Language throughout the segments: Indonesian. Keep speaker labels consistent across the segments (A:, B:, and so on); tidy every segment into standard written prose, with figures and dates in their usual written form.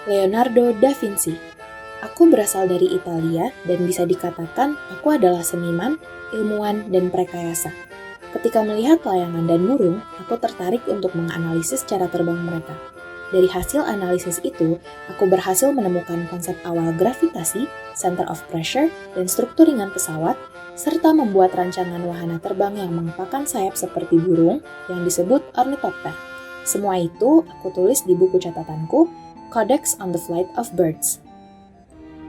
A: Leonardo da Vinci. Aku berasal dari Italia dan bisa dikatakan aku adalah seniman, ilmuwan, dan prekayasa. Ketika melihat layangan dan burung, aku tertarik untuk menganalisis cara terbang mereka. Dari hasil analisis itu, aku berhasil menemukan konsep awal gravitasi, center of pressure, dan struktur ringan pesawat, serta membuat rancangan wahana terbang yang mengepakkan sayap seperti burung yang disebut ornithopter. Semua itu aku tulis di buku catatanku, Codex on the Flight of Birds.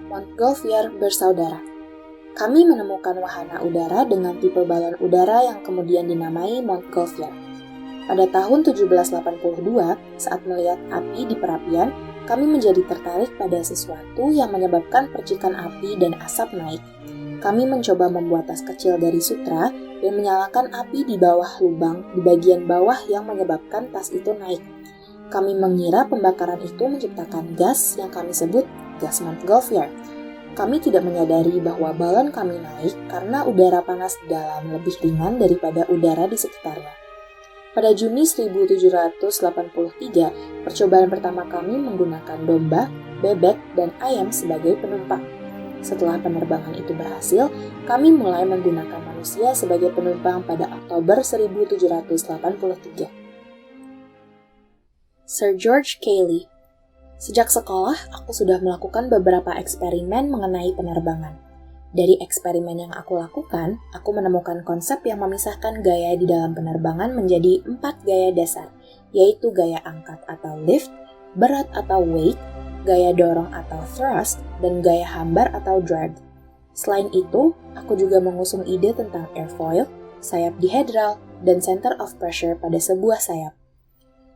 A: Montgolfier bersaudara. Kami menemukan wahana udara dengan tipe balon udara yang kemudian dinamai Montgolfier. Pada tahun 1782, saat melihat api di perapian, kami menjadi tertarik pada sesuatu yang menyebabkan percikan api dan asap naik. Kami mencoba membuat tas kecil dari sutra dan menyalakan api di bawah lubang di bagian bawah yang menyebabkan tas itu naik. Kami mengira pembakaran itu menciptakan gas yang kami sebut gas Montgolfier. Kami tidak menyadari bahwa balon kami naik karena udara panas di dalam lebih ringan daripada udara di sekitarnya. Pada Juni 1783, percobaan pertama kami menggunakan domba, bebek, dan ayam sebagai penumpang. Setelah penerbangan itu berhasil, kami mulai menggunakan manusia sebagai penumpang pada Oktober 1783. Sir George Cayley. Sejak sekolah, aku sudah melakukan beberapa eksperimen mengenai penerbangan. Dari eksperimen yang aku lakukan, aku menemukan konsep yang memisahkan gaya di dalam penerbangan menjadi 4 gaya dasar, yaitu gaya angkat atau lift, berat atau weight, gaya dorong atau thrust, dan gaya hambar atau drag. Selain itu, aku juga mengusung ide tentang airfoil, sayap dihedral, dan center of pressure pada sebuah sayap.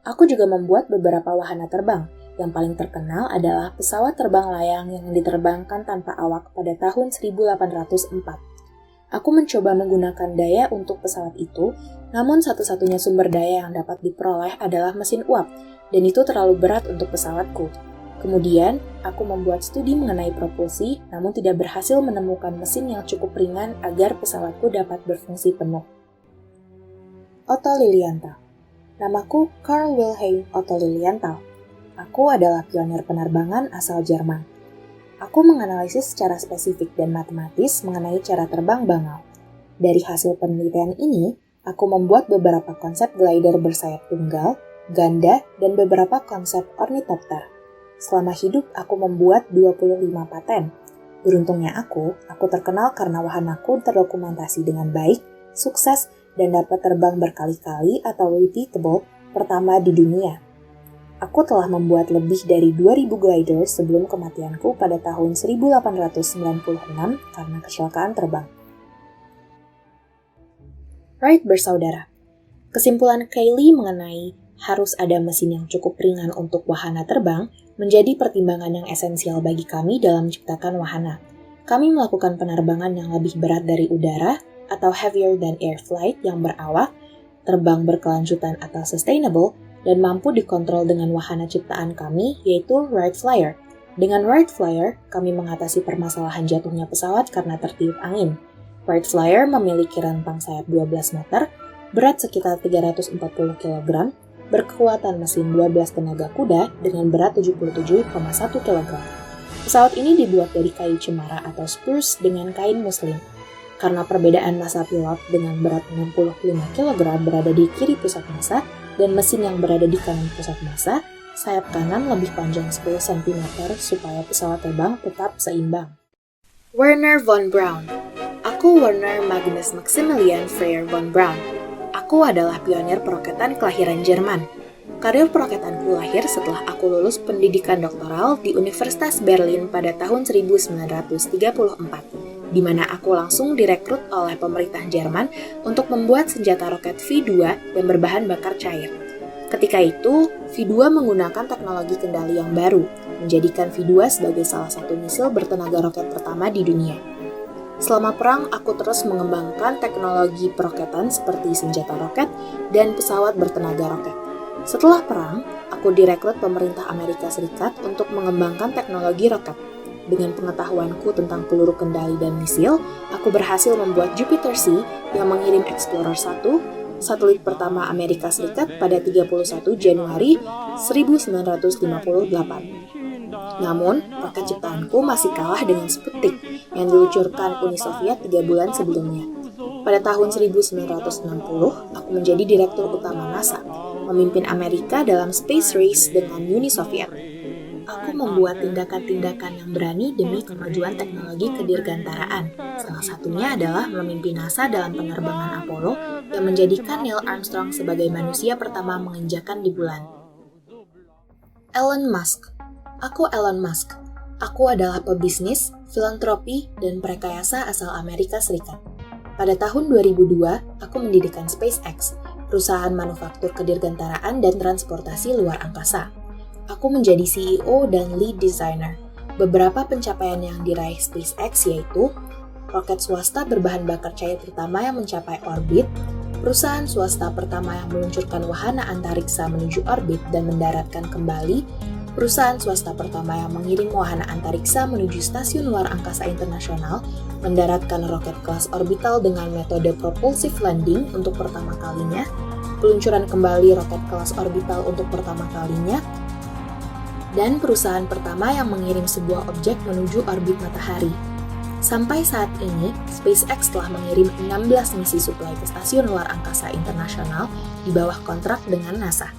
A: Aku juga membuat beberapa wahana terbang. Yang paling terkenal adalah pesawat terbang layang yang diterbangkan tanpa awak pada tahun 1804. Aku mencoba menggunakan daya untuk pesawat itu, namun satu-satunya sumber daya yang dapat diperoleh adalah mesin uap, dan itu terlalu berat untuk pesawatku. Kemudian, aku membuat studi mengenai propulsi, namun tidak berhasil menemukan mesin yang cukup ringan agar pesawatku dapat berfungsi penuh. Otto Lilienthal. Namaku Karl Wilhelm Otto Lilienthal. Aku adalah pionir penerbangan asal Jerman. Aku menganalisis secara spesifik dan matematis mengenai cara terbang bangau. Dari hasil penelitian ini, aku membuat beberapa konsep glider bersayap tunggal, ganda, dan beberapa konsep ornithopter. Selama hidup, aku membuat 25 paten. Beruntungnya aku terkenal karena wahanaku terdokumentasi dengan baik, sukses, dan dapat terbang berkali-kali atau repeatable pertama di dunia. Aku telah membuat lebih dari 2000 glider sebelum kematianku pada tahun 1896 karena kecelakaan terbang. Wright bersaudara. Kesimpulan Cayley mengenai harus ada mesin yang cukup ringan untuk wahana terbang menjadi pertimbangan yang esensial bagi kami dalam menciptakan wahana. Kami melakukan penerbangan yang lebih berat dari udara atau heavier than air flight yang berawak, terbang berkelanjutan atau sustainable, dan mampu dikontrol dengan wahana ciptaan kami, yaitu Wright Flyer. Dengan Wright Flyer, kami mengatasi permasalahan jatuhnya pesawat karena tertiup angin. Wright Flyer memiliki rentang sayap 12 meter, berat sekitar 340 kg, berkekuatan mesin 12 tenaga kuda dengan berat 77,1 kg. Pesawat ini dibuat dari kayu cemara atau spruce dengan kain muslin. Karena perbedaan massa pilot dengan berat 65 kg berada di kiri pusat massa dan mesin yang berada di kanan pusat massa, sayap kanan lebih panjang 10 cm supaya pesawat terbang tetap seimbang. Werner von Braun. Aku Werner Magnus Maximilian Freyer von Braun. Aku adalah pionir peroketan kelahiran Jerman. Karir peroketanku lahir setelah aku lulus pendidikan doktoral di Universitas Berlin pada tahun 1934. Di mana aku langsung direkrut oleh pemerintah Jerman untuk membuat senjata roket V2 yang berbahan bakar cair. Ketika itu, V2 menggunakan teknologi kendali yang baru, menjadikan V2 sebagai salah satu misil bertenaga roket pertama di dunia. Selama perang, aku terus mengembangkan teknologi peroketan seperti senjata roket dan pesawat bertenaga roket. Setelah perang, aku direkrut pemerintah Amerika Serikat untuk mengembangkan teknologi roket. Dengan pengetahuanku tentang peluru kendali dan misil, aku berhasil membuat Jupiter C yang mengirim Explorer 1, satelit pertama Amerika Serikat pada 31 Januari 1958. Namun, roket ciptaanku masih kalah dengan Sputnik yang diluncurkan Uni Soviet 3 bulan sebelumnya. Pada tahun 1960, aku menjadi direktur utama NASA, memimpin Amerika dalam space race dengan Uni Soviet. Aku membuat tindakan-tindakan yang berani demi kemajuan teknologi kedirgantaraan. Salah satunya adalah memimpin NASA dalam penerbangan Apollo yang menjadikan Neil Armstrong sebagai manusia pertama menginjakan di bulan. Elon Musk. Aku Elon Musk. Aku adalah pebisnis, filantropi, dan prekayasa asal Amerika Serikat. Pada tahun 2002, aku mendirikan SpaceX, perusahaan manufaktur kedirgantaraan dan transportasi luar angkasa. Aku menjadi CEO dan lead designer. Beberapa pencapaian yang diraih SpaceX yaitu roket swasta berbahan bakar cair pertama yang mencapai orbit, perusahaan swasta pertama yang meluncurkan wahana antariksa menuju orbit dan mendaratkan kembali, perusahaan swasta pertama yang mengirim wahana antariksa menuju stasiun luar angkasa internasional, mendaratkan roket kelas orbital dengan metode propulsive landing untuk pertama kalinya, peluncuran kembali roket kelas orbital untuk pertama kalinya, dan perusahaan pertama yang mengirim sebuah objek menuju orbit matahari. Sampai saat ini, SpaceX telah mengirim 16 misi suplai ke stasiun luar angkasa internasional di bawah kontrak dengan NASA.